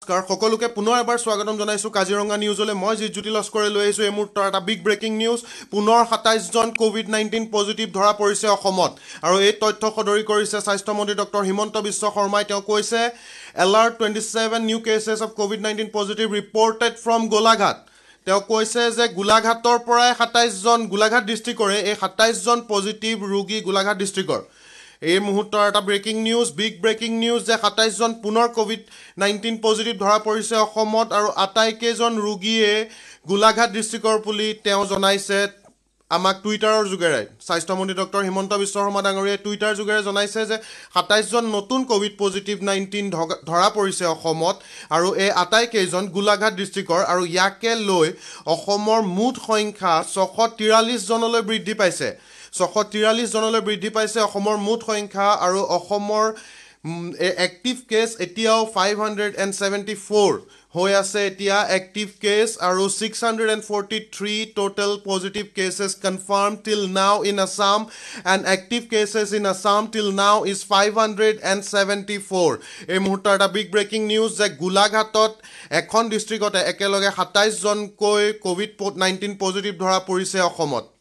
নমস্কাৰ সকলোকে পুনৰ এবাৰ স্বাগতম জনাইছো কাজিৰঙা নিউজলৈ মই জিজ্যোতি লস্কৰে লৈ আহিছো এই মুহূৰ্তৰ এটা বিগ ব্ৰেকিং নিউজ পুনৰ 27 জন কোভিড-19 পজিটিভ ধৰা পৰিছে অসমত আৰু এই তথ্য সদৰি কৰিছে স্বাস্থ্য মন্ত্ৰী ডক্টৰ হিমন্ত বিশ্ব শৰ্মাই তেওঁ কৈছে এলাৰ্ট 27 নিউ কেसेस অফ কোভিড-19 পজিটিভ ৰিপৰ্টেড ফ্ৰম গোলাঘাট তেওঁ কৈছে যে গোলাঘাটৰ পৰাই 27 জন গোলাঘাট ডিস্ট্ৰিক্টৰে এই 27 জন পজিটিভ ৰোগী গোলাঘাট ডিস্ট্ৰিক্টৰ এই মুহূৰ্তৰ এটা breaking news big breaking news যে 27 জন পুনৰ কোভিড-19 পজিটিভ ধৰা পৰিছে অসমত আৰু আটাইকেইজন ৰোগীয়ে গোলাঘাট ডিস্ট্ৰিক্টৰ বুলি তেওঁ জনাইছে আমাক টুইটাৰৰ যোগেৰে স্বাস্থ্যমন্ত্ৰী ডক্টৰ হিমন্ত বিশ্ব শৰ্মা ডাঙৰীয়াই টুইটাৰ যোগেৰে জনাইছে যে 27 জন নতুন কোভিড পজিটিভ 19 ধৰা পৰিছে অসমত আৰু এই আটাইকেইজন গোলাঘাট ডিস্ট্ৰিক্টৰ আৰু ইয়াকে লৈ অসমৰ মুঠ সংখ্যা 643 জনলৈ বৃদ্ধি পাইছে 643 জনলৈ বৃদ্ধি পাইছে অসমৰ মুঠ সংখ্যা আৰু অসমৰ এক্টিভ কেছ এতিয়াও 574 হৈ আছে এতিয়া এক্টিভ কেছ আৰু 643 total positive cases confirmed till now in Assam and active cases in Assam till now is 574 এই মুহূৰ্তৰ এটা বিগ ব্ৰেকিং নিউজ যে গোলাঘাটত এখন ডিস্ট্ৰিক্টতে একেলগে 27 জনকৈ কোভিড-19 পজিটিভ ধৰা পৰিছে অসমত